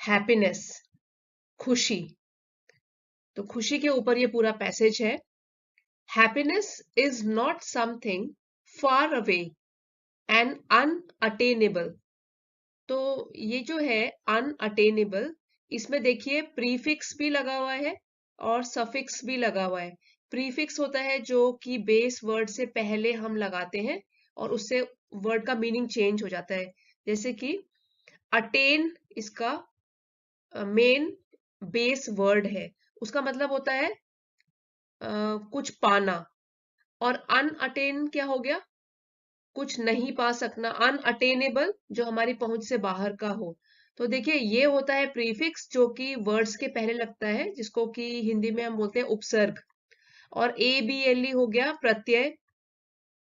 Happiness, खुशी। तो खुशी के ऊपर ये पूरा पैसेज है। Happiness is not something far away and unattainable. तो ये जो है अनअटेनेबल, इसमें देखिए प्रीफिक्स भी लगा हुआ है और सफिक्स भी लगा हुआ है। प्रीफिक्स होता है जो कि बेस वर्ड से पहले हम लगाते हैं और उससे वर्ड का मीनिंग चेंज हो जाता है। जैसे कि अटेन इसका मेन बेस वर्ड है, उसका मतलब होता है कुछ पाना। और अनअटेन क्या हो गया? कुछ नहीं पा सकना। अनअटेनेबल जो हमारी पहुंच से बाहर का हो। तो देखिए ये होता है प्रीफिक्स जो कि वर्ड्स के पहले लगता है, जिसको कि हिंदी में हम बोलते हैं उपसर्ग। और ए बी एल ई हो गया प्रत्यय,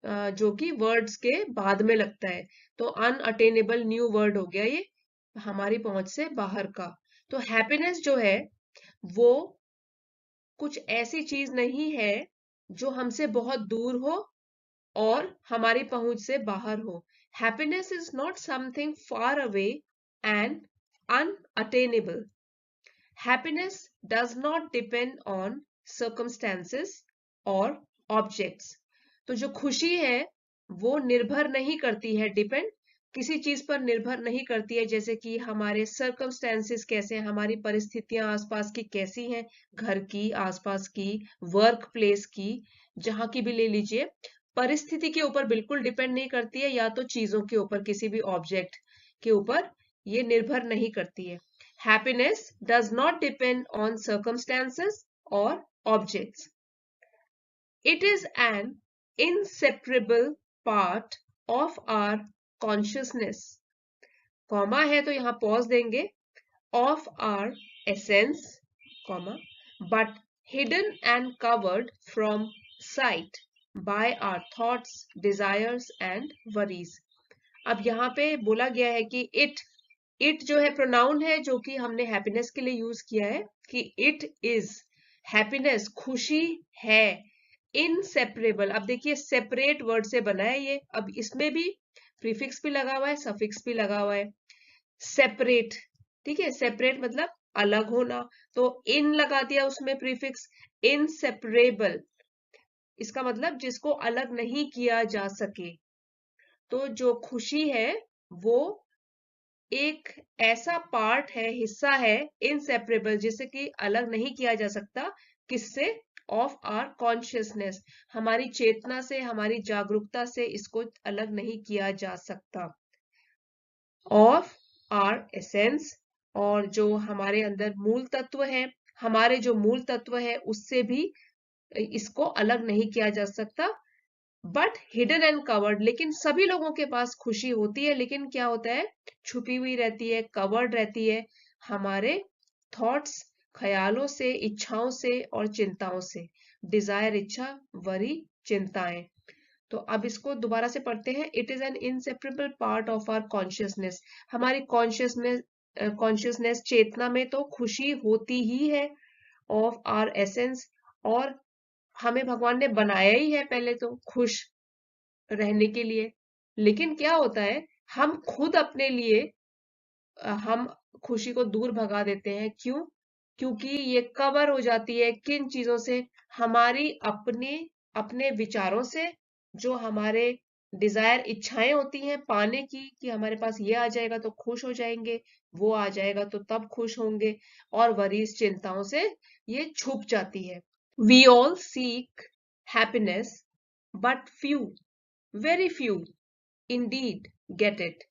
जो कि वर्ड्स के बाद में लगता है। तो अनअटेनेबल न्यू वर्ड हो गया ये, हमारी पहुंच से बाहर का। तो हैप्पीनेस जो है वो कुछ ऐसी चीज नहीं है जो हमसे बहुत दूर हो और हमारी पहुंच से बाहर हो। Happiness is not something far away and unattainable. Happiness does not depend on circumstances और ऑब्जेक्ट्स। तो जो खुशी है वो निर्भर नहीं करती है, डिपेंड किसी चीज पर निर्भर नहीं करती है, जैसे कि हमारे सर्कमस्टेंसेस कैसे हैं, हमारी परिस्थितियां आसपास की कैसी हैं, घर की, आसपास की, वर्क प्लेस की, जहां की भी ले लीजिए। परिस्थिति के ऊपर बिल्कुल डिपेंड नहीं करती है, या तो चीजों के ऊपर, किसी भी ऑब्जेक्ट के ऊपर ये निर्भर नहीं करती है। Happiness does not depend on circumstances और objects. It is an inseparable part of our consciousness. Comma है तो यहां पॉज देंगे। Of our essence, comma, but hidden and covered from sight by our thoughts, desires and worries. अब यहाँ पे बोला गया है कि इट जो है प्रोनाउन है जो कि हमने हैप्पीनेस के लिए यूज किया है, कि इट इज, हैप्पीनेस खुशी है, इनसेपरेबल। अब देखिए सेपरेट वर्ड से बना है ये, अब इसमें भी प्रीफिक्स भी लगा हुआ है, सफिक्स भी लगा हुआ है। सेपरेट, ठीक है, सेपरेट मतलब अलग होना, तो इन लगा दिया उसमें प्रीफिक्स। इनसेपरेबल इसका मतलब जिसको अलग नहीं किया जा सके। तो जो खुशी है वो एक ऐसा पार्ट है, हिस्सा है, इनसेपरेबल, जिसे कि अलग नहीं किया जा सकता। किससे? ऑफ आर कॉन्शियसनेस, हमारी चेतना से, हमारी जागरूकता से इसको अलग नहीं किया जा सकता। ऑफ आर एसेंस, और जो हमारे अंदर मूल तत्व है, हमारे जो मूल तत्व है उससे भी इसको अलग नहीं किया जा सकता। बट हिडन एंड कवर्ड, लेकिन सभी लोगों के पास खुशी होती है, लेकिन क्या होता है, छुपी हुई रहती है, कवर्ड रहती है हमारे थॉट्स, ख्यालों से, इच्छाओं से और चिंताओं से। डिजायर इच्छा, वरी चिंताएं। तो अब इसको दोबारा से पढ़ते हैं। It is an inseparable part of our consciousness, हमारी कॉन्शियसनेस चेतना में तो खुशी होती ही है। ऑफ आवर एसेंस, और हमें भगवान ने बनाया ही है पहले तो खुश रहने के लिए। लेकिन क्या होता है, हम खुद अपने लिए हम खुशी को दूर भगा देते हैं। क्यों? क्योंकि ये कवर हो जाती है किन चीजों से? हमारी अपने अपने विचारों से, जो हमारे डिजायर इच्छाएं होती हैं पाने की, कि हमारे पास ये आ जाएगा तो खुश हो जाएंगे, वो आ जाएगा तो तब खुश होंगे। और वरीज चिंताओं से ये छुप जाती है। We all seek happiness but few, very few indeed get it.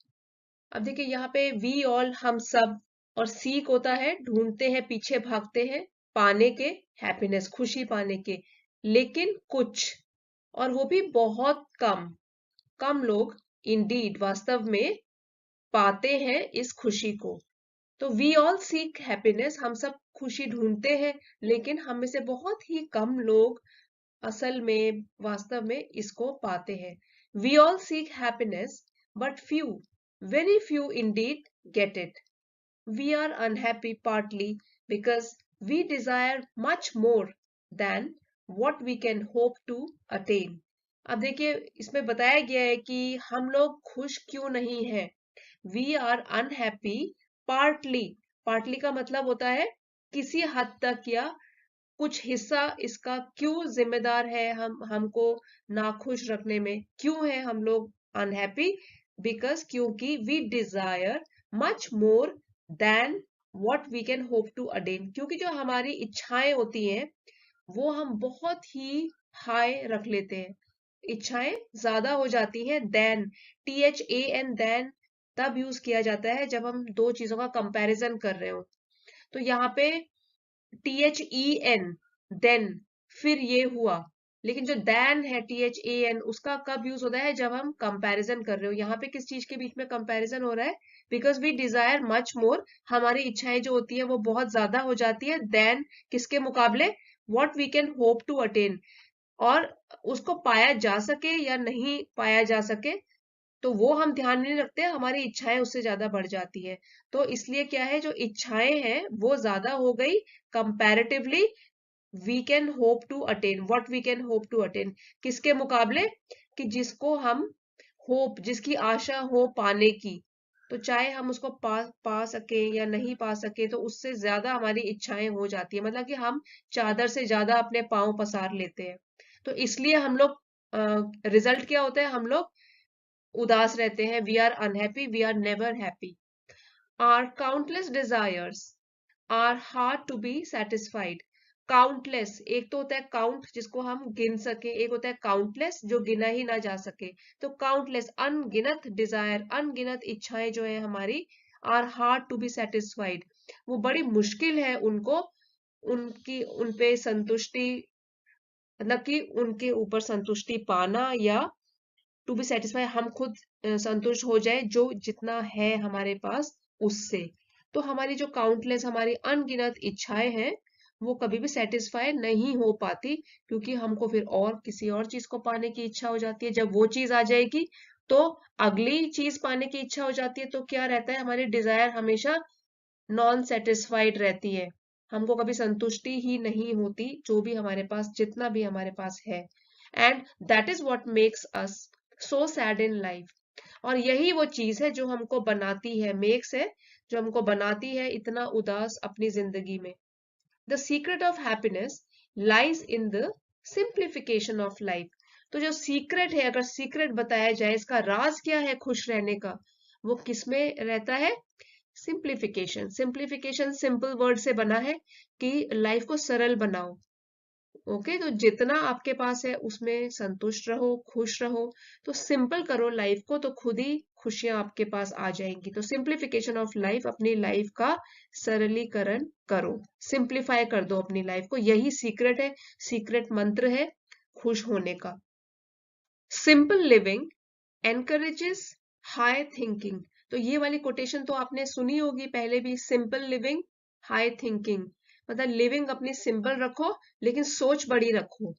अब देखिए यहाँ पे वी ऑल हम सब, और सीक होता है ढूंढते हैं, पीछे भागते हैं पाने के, हैप्पीनेस खुशी पाने के। लेकिन कुछ, और वो भी बहुत कम, कम लोग इंडीड वास्तव में पाते हैं इस खुशी को। तो वी ऑल सीक हैप्पीनेस, हम सब खुशी ढूंढते हैं, लेकिन हम में से बहुत ही कम लोग असल में, वास्तव में इसको पाते हैं। We all seek happiness but few, very few indeed get it. We are unhappy partly because we desire much more than what we can hope to attain। अब देखिए इसमें बताया गया है कि हम लोग खुश क्यों नहीं हैं। We are unhappy partly, partly का मतलब होता है किसी हद तक या कुछ हिस्सा इसका क्यों जिम्मेदार है हमको नाखुश रखने में, क्यों है हम लोग अनहैप्पी, बिकॉज क्योंकि we desire much more than what we can hope to attain, क्योंकि जो हमारी इच्छाएं होती हैं वो हम बहुत ही हाई रख लेते हैं, इच्छाएं ज्यादा हो जाती हैं। देन, THAN, देन तब यूज किया जाता है जब हम दो चीजों का कंपैरिजन कर रहे हो। तो यहाँ पे THEN, देन, फिर ये हुआ, लेकिन जो देन है THAN उसका कब यूज होता है, जब हम कंपैरिजन कर रहे हो। यहाँ पे किस चीज के बीच में कंपैरिजन हो रहा है, because we desire much more, हमारी इच्छाएं जो होती है वो बहुत ज्यादा हो जाती है, देन किसके मुकाबले, what we can hope to attain, और उसको पाया जा सके या नहीं पाया जा सके तो वो हम ध्यान नहीं रखते, हमारी इच्छाएं उससे ज्यादा बढ़ जाती है। तो इसलिए क्या है, जो इच्छाएं हैं वो ज्यादा हो गई comparatively we can hope to attain, what we can hope to attain, किसके मुकाबले, कि जिसको हम होप, जिसकी आशा हो पाने की, तो चाहे हम उसको पा सके या नहीं पा सके तो उससे ज्यादा हमारी इच्छाएं हो जाती है, मतलब कि हम चादर से ज्यादा अपने पांव पसार लेते हैं। तो इसलिए हम लोग, रिजल्ट क्या होता है, हम लोग उदास रहते हैं, we are unhappy, we are never happy. Are countless desires are hard to be satisfied. Countless, एक तो होता है काउंट जिसको हम गिन सके, एक होता है काउंटलेस जो गिना ही ना जा सके। तो काउंटलेस, अनगिनत डिजायर, अनगिनत इच्छाएं जो है हमारी, are hard to be satisfied, वो बड़ी मुश्किल है उनको, उनकी उनपे संतुष्टि, मतलब कि उनके ऊपर संतुष्टि पाना, या टू बी सेटिस्फाई, हम खुद संतुष्ट हो जाए जो जितना है हमारे पास उससे। तो हमारी जो काउंटलेस, हमारी अनगिनत इच्छाएं हैं वो कभी भी सेटिस्फाई नहीं हो पाती, क्योंकि हमको फिर और किसी और चीज को पाने की इच्छा हो जाती है। जब वो चीज आ जाएगी तो अगली चीज पाने की इच्छा हो जाती है, तो क्या रहता है, हमारी डिजायर हमेशा नॉन सेटिस्फाइड रहती है, हमको कभी संतुष्टि ही नहीं होती जो भी हमारे पास, जितना भी हमारे पास है। And that is what makes us so sad in life. और यही वो चीज है जो हमको बनाती है, मेक्स है जो हमको बनाती है इतना उदास अपनी जिंदगी में। The secret of happiness lies in the simplification of life. तो जो सीक्रेट है, अगर सीक्रेट बताया जाए, इसका राज क्या है खुश रहने का, वो किसमें रहता है, सिंप्लीफिकेशन। सिंप्लीफिकेशन सिंपल वर्ड से बना है कि लाइफ को सरल बनाओ। ओके, तो जितना आपके पास है उसमें संतुष्ट रहो, खुश रहो, तो सिंपल करो लाइफ को, तो खुद ही खुशियां आपके पास आ जाएंगी। तो सिंप्लीफिकेशन ऑफ लाइफ, अपनी लाइफ का सरलीकरण करो, सिंप्लीफाई कर दो अपनी लाइफ को, यही सीक्रेट है, सीक्रेट मंत्र है खुश होने का। Simple living encourages high thinking. तो ये वाली कोटेशन तो आपने सुनी होगी पहले भी, सिंपल लिविंग हाई थिंकिंग, मतलब लिविंग अपनी सिंपल रखो लेकिन सोच बड़ी रखो।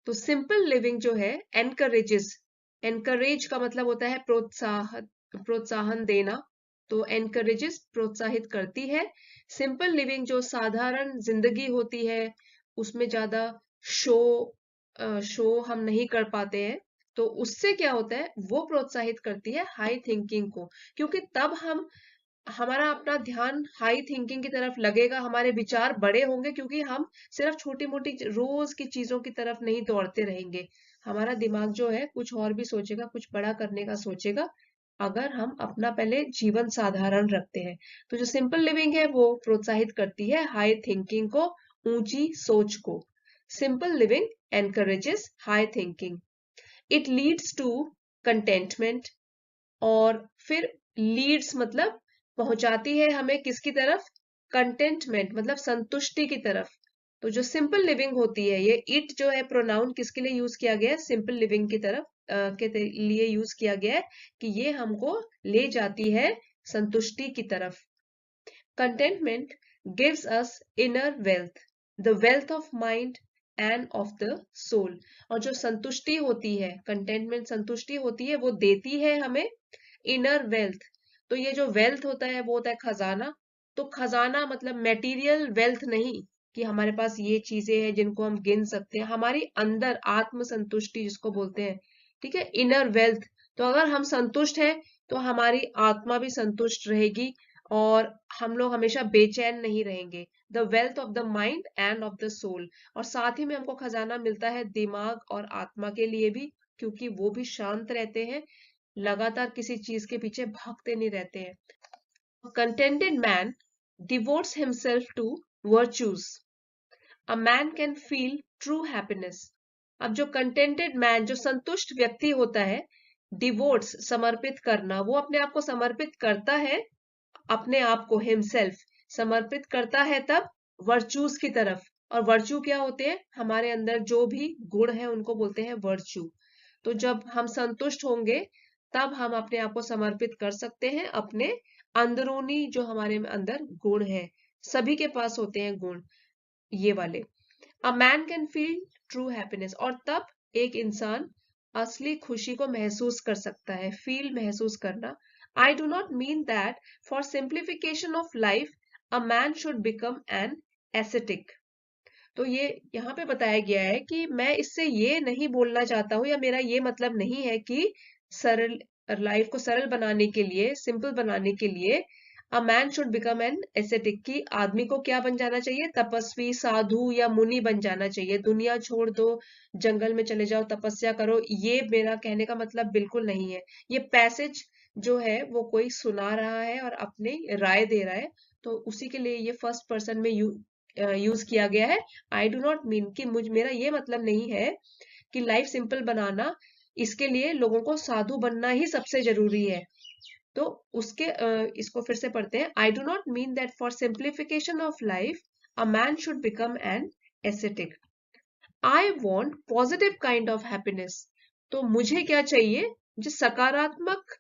तो सिंपल लिविंग जो है एनकरेजेस, एनकरेज का मतलब होता है प्रोत्साहन देना, तो एनकरेजेस प्रोत्साहित करती है। सिंपल लिविंग जो साधारण जिंदगी होती है उसमें ज्यादा शो शो हम नहीं कर पाते हैं, तो उससे क्या होता है, वो प्रोत्साहित करती है हाई थिंकिंग को, क्योंकि तब हम, हमारा अपना ध्यान हाई थिंकिंग की तरफ लगेगा, हमारे विचार बड़े होंगे, क्योंकि हम सिर्फ छोटी मोटी रोज की चीजों की तरफ नहीं दौड़ते रहेंगे, हमारा दिमाग जो है कुछ और भी सोचेगा, कुछ बड़ा करने का सोचेगा, अगर हम अपना पहले जीवन साधारण रखते हैं। तो जो सिंपल लिविंग है वो प्रोत्साहित करती है हाई थिंकिंग को, ऊंची सोच को। Simple living encourages high thinking. It leads to contentment, और फिर लीड्स मतलब पहुंचाती है हमें किसकी तरफ, कंटेंटमेंट मतलब संतुष्टि की तरफ। तो जो सिंपल लिविंग होती है, ये इट जो है प्रोनाउन किसके लिए यूज किया गया है, सिंपल लिविंग की तरफ के लिए यूज किया गया है, कि ये हमको ले जाती है संतुष्टि की तरफ। Contentment gives us inner wealth, the wealth of mind and of the soul. और जो संतुष्टि होती है, कंटेंटमेंट संतुष्टि होती है, वो देती है हमें इनर वेल्थ। तो ये जो वेल्थ होता है वो होता है खजाना। तो खजाना मतलब मेटीरियल वेल्थ नहीं, कि हमारे पास ये चीजें हैं जिनको हम गिन सकते हैं, हमारी अंदर आत्म संतुष्टि जिसको बोलते हैं, ठीक है, इनर वेल्थ। तो अगर हम संतुष्ट हैं तो हमारी आत्मा भी संतुष्ट रहेगी, और हम लोग हमेशा बेचैन नहीं रहेंगे। The wealth of the mind and of the soul, और साथ ही में हमको खजाना मिलता है दिमाग और आत्मा के लिए भी, क्योंकि वो भी शांत रहते हैं, लगातार किसी चीज के पीछे भागते नहीं रहते हैं। Contented man devotes himself to virtues, a man can feel true happiness. अब जो कंटेंटेड मैन, जो संतुष्ट व्यक्ति होता है, डिवोट्स समर्पित करना, वो अपने आप को समर्पित करता है, अपने आप को हिमसेल्फ समर्पित करता है तब वर्चूज की तरफ। और वर्चू क्या होते हैं? हमारे अंदर जो भी गुण है उनको बोलते हैं वर्चू। तो जब हम संतुष्ट होंगे तब हम अपने आप को समर्पित कर सकते हैं अपने अंदरूनी जो हमारे अंदर गुण है। सभी के पास होते हैं गुण ये वाले। अ man can feel true happiness, और तब एक इंसान असली खुशी को महसूस कर सकता है। फील, महसूस करना। I do not mean that for simplification of life a man should become an ascetic. तो ये यहाँ पे बताया गया है कि मैं इससे ये नहीं बोलना चाहता हूँ, या मेरा ये मतलब नहीं है कि सरल लाइफ को सरल बनाने के लिए, सिंपल बनाने के लिए a man should become an ascetic, की आदमी को क्या बन जाना चाहिए? तपस्वी, साधु या मुनि बन जाना चाहिए। दुनिया छोड़ दो, जंगल में चले जाओ, तपस्या करो, ये मेरा कहने का मतलब बिल्कुल नहीं है। ये पैसेज जो है वो कोई सुना रहा है और अपनी राय दे रहा है, तो उसी के लिए ये फर्स्ट पर्सन में यूज किया गया है। आई डू नॉट मीन कि मेरा ये मतलब नहीं है कि लाइफ सिंपल बनाना, इसके लिए लोगों को साधु बनना ही सबसे जरूरी है। तो उसके इसको फिर से पढ़ते हैं। I do not mean that for simplification of life a man should become an ascetic. I want positive kind of happiness. तो मुझे क्या चाहिए? मुझे सकारात्मक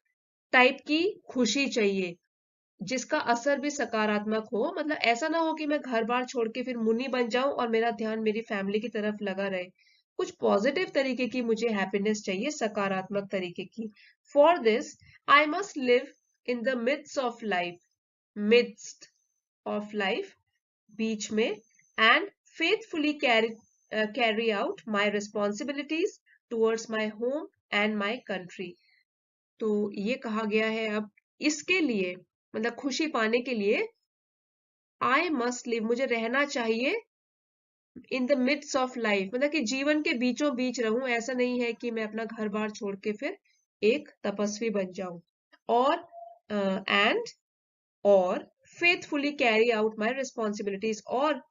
टाइप की खुशी चाहिए, जिसका असर भी सकारात्मक हो। मतलब ऐसा ना हो कि मैं घर बार छोड़ के फिर मुनि बन जाऊं और मेरा ध्यान मेरी फैमिली की तरफ लगा रहे। कुछ पॉजिटिव तरीके की मुझे हैप्पीनेस चाहिए, सकारात्मक तरीके की। For this I must live in the midst of life, midst of life, बीच में, and faithfully carry out my responsibilities towards my home and my country. तो ये कहा गया है अब इसके लिए, मतलब खुशी पाने के लिए, आई मस्ट लिव, मुझे रहना चाहिए in the midst of life, मतलब कि जीवन के बीचों बीच रहूं। ऐसा नहीं है कि मैं अपना घर बार छोड़ के फिर एक तपस्वी बन जाऊं। और एंड और faithfully carry out my responsibilities, और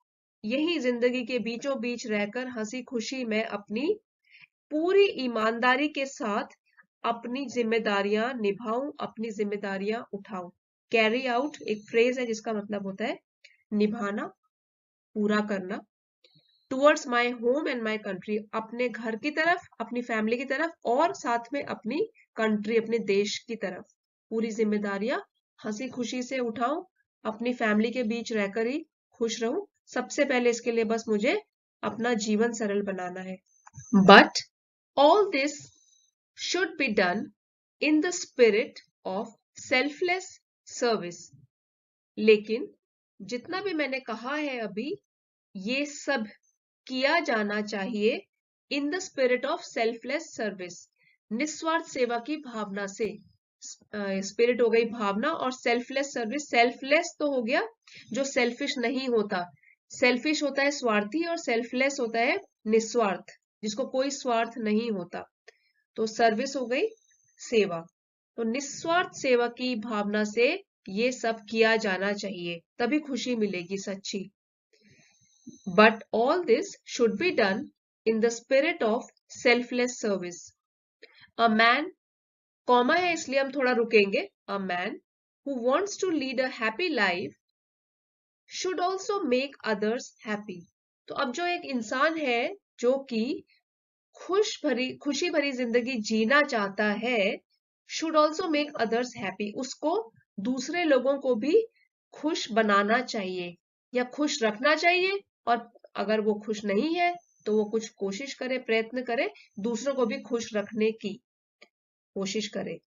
यही जिंदगी के बीचों बीच रहकर हंसी खुशी मैं अपनी पूरी ईमानदारी के साथ अपनी जिम्मेदारियां निभाऊं, अपनी जिम्मेदारियां उठाऊं। कैरी आउट एक फ्रेज है जिसका मतलब होता है निभाना, पूरा करना। Towards my home and my country, अपने घर की तरफ, अपनी फैमिली की तरफ, और साथ में अपनी कंट्री, अपने देश की तरफ पूरी जिम्मेदारियां हंसी खुशी से उठाऊं, अपनी फैमिली के बीच रहकर ही खुश रहूं। सबसे पहले इसके लिए बस मुझे अपना जीवन सरल बनाना है। But all this should be done in the spirit of selfless service। लेकिन जितना भी मैंने कहा है अभी, ये सब किया जाना चाहिए in the spirit of selfless service, निस्वार्थ सेवा की भावना से। स्पिरिट हो गई भावना, और सेल्फलेस सर्विस, सेल्फलेस तो हो गया जो सेल्फिश नहीं होता। सेल्फिश होता है स्वार्थी, और सेल्फलेस होता है निस्वार्थ, जिसको कोई स्वार्थ नहीं होता। तो सर्विस हो गई सेवा। तो निस्वार्थ सेवा की भावना से ये सब किया जाना चाहिए, तभी खुशी मिलेगी सच्ची। But all this should be done in the spirit of selfless service. A man, comma है इसलिए हम थोड़ा रुकेंगे। A man who wants to lead a happy life should also make others happy. तो अब जो एक इंसान है जो कि खुशी भरी जिंदगी जीना चाहता है, should also make others happy, उसको दूसरे लोगों को भी खुश बनाना चाहिए या खुश रखना चाहिए। और अगर वो खुश नहीं है तो वो कुछ कोशिश करे, प्रयत्न करे, दूसरों को भी खुश रखने की कोशिश करे।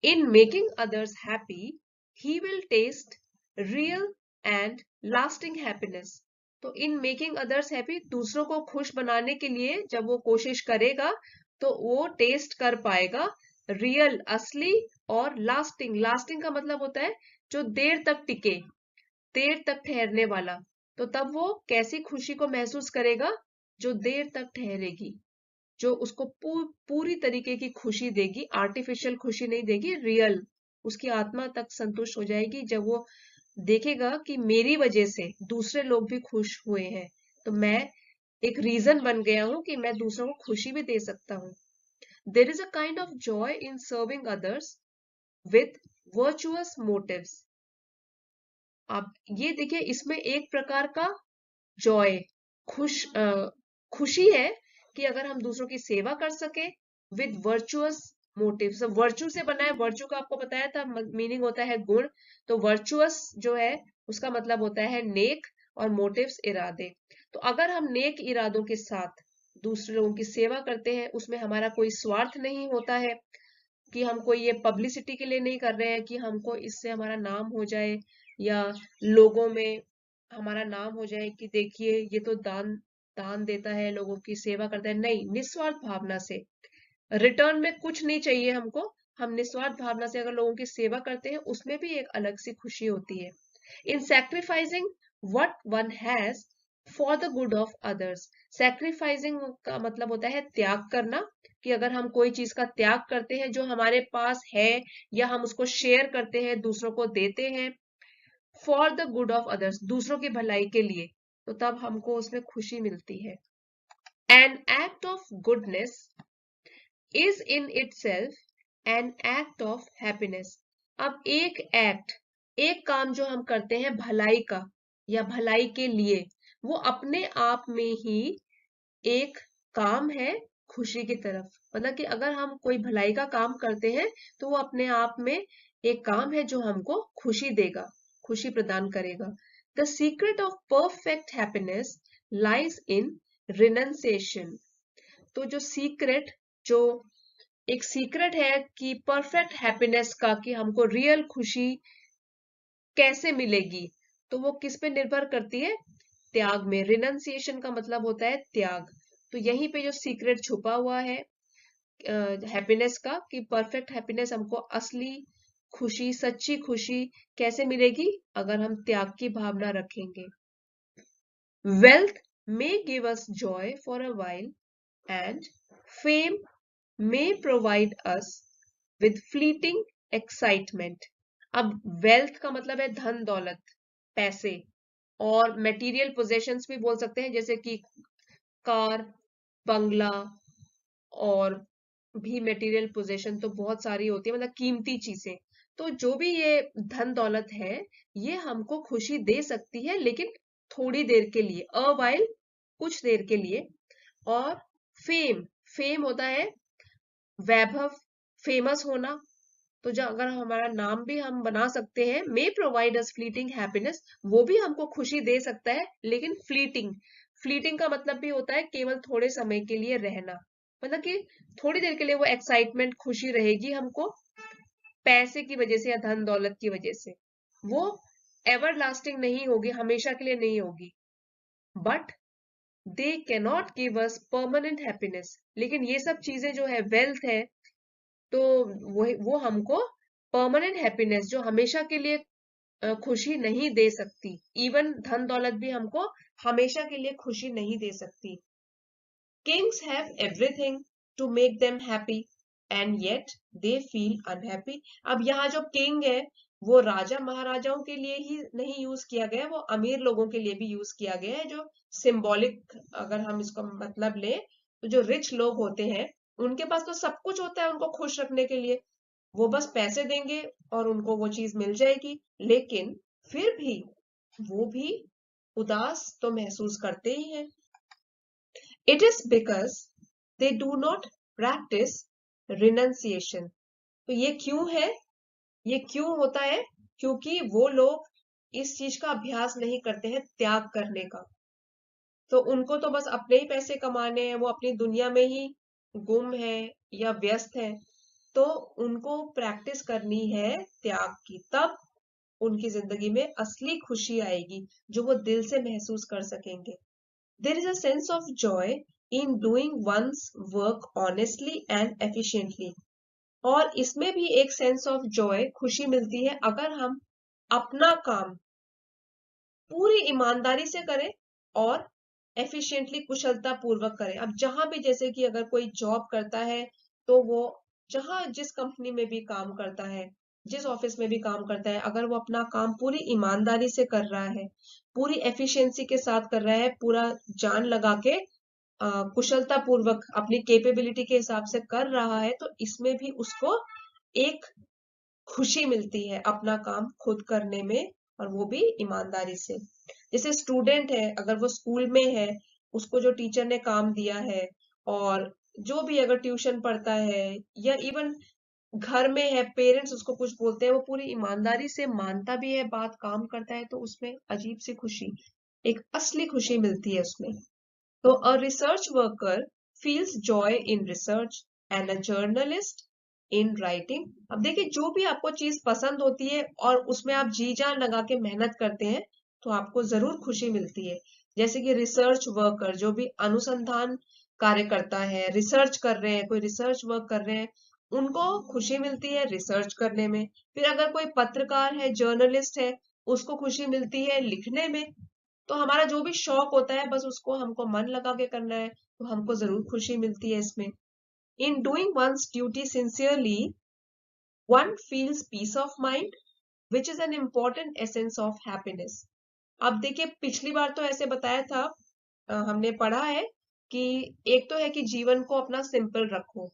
In making others happy he will taste real and lasting happiness. तो इन मेकिंग अदर्स हैप्पी, दूसरों को खुश बनाने के लिए जब वो कोशिश करेगा तो वो टेस्ट कर पाएगा रियल, असली, और लास्टिंग। लास्टिंग का मतलब होता है जो देर तक टिके, देर तक ठहरने वाला, तो तब वो कैसी खुशी को महसूस करेगा? जो देर तक ठहरेगी, जो उसको पूरी तरीके की खुशी देगी, आर्टिफिशियल खुशी नहीं देगी, रियल। उसकी आत्मा तक संतुष्ट हो जाएगी जब वो देखेगा कि मेरी वजह से दूसरे लोग भी खुश हुए हैं, तो मैं एक रीजन बन गया हूं कि मैं दूसरों को खुशी भी दे सकता हूं। There is a kind of joy in serving others with virtuous motives. आप ये देखिए, इसमें एक प्रकार का जॉय, खुशी है कि अगर हम दूसरों की सेवा कर सके विद वर्चुअस मोटिव। वर्चू से बना है, वर्चू का आपको बताया था मीनिंग होता है गुण, तो वर्चुअस जो है उसका मतलब होता है नेक, और मोटिव्स इरादे। तो अगर हम नेक इरादों के साथ दूसरे लोगों की सेवा करते हैं, उसमें हमारा कोई स्वार्थ नहीं होता है, कि हम कोई ये पब्लिसिटी के लिए नहीं कर रहे हैं कि हमको इससे हमारा नाम हो जाए, या लोगों में हमारा नाम हो जाए कि देखिए ये तो दान दान देता है, लोगों की सेवा करता है। नहीं, निस्वार्थ भावना से, रिटर्न में कुछ नहीं चाहिए हमको, हम निस्वार्थ भावना से अगर लोगों की सेवा करते हैं, उसमें भी एक अलग सी खुशी होती है। In sacrificing what one has for the good of others. Sacrificing का मतलब होता है त्याग करना, कि अगर हम कोई चीज का त्याग करते हैं जो हमारे पास है, या हम उसको शेयर करते हैं, दूसरों को देते हैं for the good of others, दूसरों की भलाई के लिए, तो तब हमको उसमें खुशी मिलती है। An act of goodness is in itself an act of happiness. अब एक एक्ट, एक काम जो हम करते हैं भलाई का या भलाई के लिए, वो अपने आप में ही एक काम है खुशी की तरफ। मतलब कि अगर हम कोई भलाई का काम करते हैं, तो वो अपने आप में एक काम है जो हमको खुशी देगा, खुशी प्रदान करेगा। The secret of perfect happiness lies in renunciation. तो जो सीक्रेट, जो एक सीक्रेट है कि परफेक्ट हैप्पीनेस का, कि हमको रियल खुशी कैसे मिलेगी, तो वो किस पे निर्भर करती है? त्याग में। रिनंसिएशन का मतलब होता है त्याग। तो यहीं पे जो सीक्रेट छुपा हुआ है हैप्पीनेस का, कि परफेक्ट हैप्पीनेस हमको असली खुशी, सच्ची खुशी कैसे मिलेगी? अगर हम त्याग की भावना रखेंगे। Wealth may give us Joy for a while and fame may provide us with fleeting excitement। अब वेल्थ का मतलब है धन दौलत, पैसे, और मटेरियल पोजेशंस भी बोल सकते हैं, जैसे कि कार, बंगला, और भी मटेरियल पोजेशन तो बहुत सारी होती है, मतलब कीमती चीजें। तो जो भी ये धन दौलत है, ये हमको खुशी दे सकती है, लेकिन थोड़ी देर के लिए, अ while, कुछ देर के लिए। और फेम, फेम होता है वैभव, फेमस होना। तो जो अगर हमारा नाम भी हम बना सकते हैं, may provide us fleeting happiness, वो भी हमको खुशी दे सकता है, लेकिन फ्लीटिंग। फ्लीटिंग का मतलब भी होता है केवल थोड़े समय के लिए रहना, मतलब कि थोड़ी देर के लिए वो एक्साइटमेंट, खुशी रहेगी हमको, पैसे की वजह से या धन दौलत की वजह से। वो एवर लास्टिंग नहीं होगी, हमेशा के लिए नहीं होगी। But they cannot give us permanent happiness. लेकिन ये सब चीजें जो है, वेल्थ है, तो वो हमको परमानेंट हैप्पीनेस, जो हमेशा के लिए खुशी नहीं दे सकती। इवन धन दौलत भी हमको हमेशा के लिए खुशी नहीं दे सकती। Kings have everything to make them happy and yet they feel unhappy. अब यहाँ जो किंग है, वो राजा महाराजाओं के लिए ही नहीं यूज किया गया, वो अमीर लोगों के लिए भी यूज किया गया है। जो सिंबॉलिक, अगर हम इसको मतलब ले, तो जो रिच लोग होते हैं, उनके पास तो सब कुछ होता है उनको खुश रखने के लिए, वो बस पैसे देंगे और उनको वो चीज मिल जाएगी। लेकिन फिर भी वो भी उदास तो महसूस करते ही हैं। It is because they do not practice renunciation. तो ये क्यों है? ये क्यों होता है? क्योंकि वो लोग इस चीज का अभ्यास नहीं करते हैं, त्याग करने का। तो उनको तो बस अपने ही पैसे कमाने हैं, वो अपनी दुनिया में ही गुम है या व्यस्त है। तो उनको प्रैक्टिस करनी है त्याग की, तब उनकी जिंदगी में असली खुशी आएगी, जो वो दिल से महसूस कर सकेंगे। There is a sense of joy in doing one's work honestly and efficiently. और इसमें भी एक सेंस ऑफ जॉय, खुशी मिलती है, अगर हम अपना काम पूरी ईमानदारी से करे और एफिशिएंटली कुशलता पूर्वक करे। अब जहां भी जैसे कि अगर कोई जॉब करता है तो वो जहां जिस कंपनी में भी काम करता है, जिस ऑफिस में भी काम करता है, अगर वो अपना काम पूरी ईमानदारी से कर रहा है, पूरी एफिशिएंसी के साथ कर रहा है, पूरा जान लगा के कुशलता पूर्वक अपनी कैपेबिलिटी के हिसाब से कर रहा है, तो इसमें भी उसको एक खुशी मिलती है अपना काम खुद करने में, और वो भी ईमानदारी से। जैसे स्टूडेंट है, अगर वो स्कूल में है, उसको जो टीचर ने काम दिया है, और जो भी अगर ट्यूशन पढ़ता है या इवन घर में है, पेरेंट्स उसको कुछ बोलते हैं, वो पूरी ईमानदारी से मानता भी है बात, काम करता है, तो उसमें अजीब सी खुशी, एक असली खुशी मिलती है उसमें। तो a research worker feels joy in research and a journalist in writing. अब देखिए, जो भी आपको चीज पसंद होती है और उसमें आप जी जान लगा के मेहनत करते हैं, तो आपको जरूर खुशी मिलती है। जैसे कि रिसर्च वर्कर जो भी अनुसंधान कार्य करता है, रिसर्च कर रहे हैं, कोई रिसर्च वर्क कर रहे हैं, उनको खुशी मिलती है रिसर्च करने में। फिर अगर कोई पत्रकार है, जर्नलिस्ट है, उसको खुशी मिलती है लिखने में। तो हमारा जो भी शौक होता है, बस उसको हमको मन लगा के करना है, तो हमको जरूर खुशी मिलती है इसमें। In doing one's duty sincerely one feels peace of mind which is an important essence of happiness. अब देखिए, पिछली बार तो ऐसे बताया था, हमने पढ़ा है कि एक तो है कि जीवन को अपना सिंपल रखो,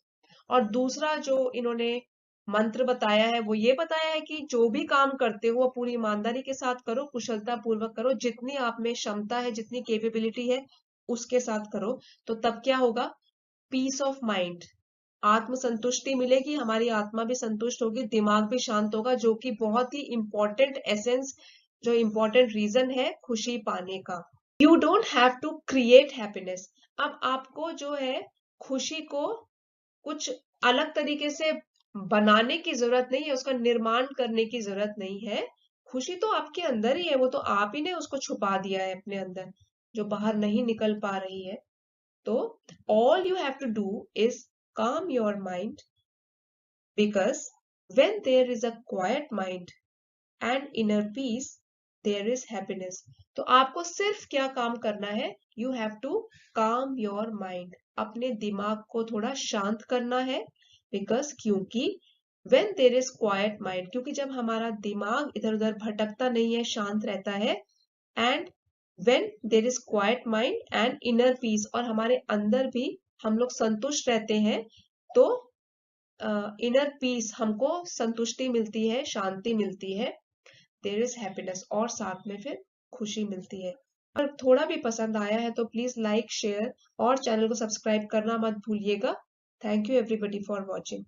और दूसरा जो इन्होंने मंत्र बताया है वो ये बताया है कि जो भी काम करते हो वो पूरी ईमानदारी के साथ करो, कुशलता पूर्वक करो, जितनी आप में क्षमता है, जितनी कैपेबिलिटी है, उसके साथ करो। तो तब क्या होगा? पीस ऑफ माइंड, आत्म संतुष्टि मिलेगी, हमारी आत्मा भी संतुष्ट होगी, दिमाग भी शांत होगा, जो कि बहुत ही इंपॉर्टेंट एसेंस, जो इंपॉर्टेंट रीजन है खुशी पाने का। You don't have to create happiness. अब आपको जो है खुशी को कुछ अलग तरीके से बनाने की जरूरत नहीं है, उसका निर्माण करने की जरूरत नहीं है। खुशी तो आपके अंदर ही है, वो तो आप ही ने उसको छुपा दिया है अपने अंदर, जो बाहर नहीं निकल पा रही है। तो all you have to do is calm your mind, because when there is a quiet mind and inner peace, there is happiness. तो आपको सिर्फ क्या काम करना है? You have to calm your mind, अपने दिमाग को थोड़ा शांत करना है। because क्योंकि when there is quiet mind, क्योंकि जब हमारा दिमाग इधर उधर भटकता नहीं है, शांत रहता है, and when there is quiet mind and inner peace, और हमारे अंदर भी हम लोग संतुष्ट रहते हैं, तो इनर पीस, हमको संतुष्टि मिलती है, शांति मिलती है, देयर इज हैप्पीनेस, और साथ में फिर खुशी मिलती है। अगर थोड़ा भी पसंद आया है तो प्लीज लाइक, शेयर और चैनल को सब्सक्राइब करना मत भूलिएगा। Thank you everybody for watching.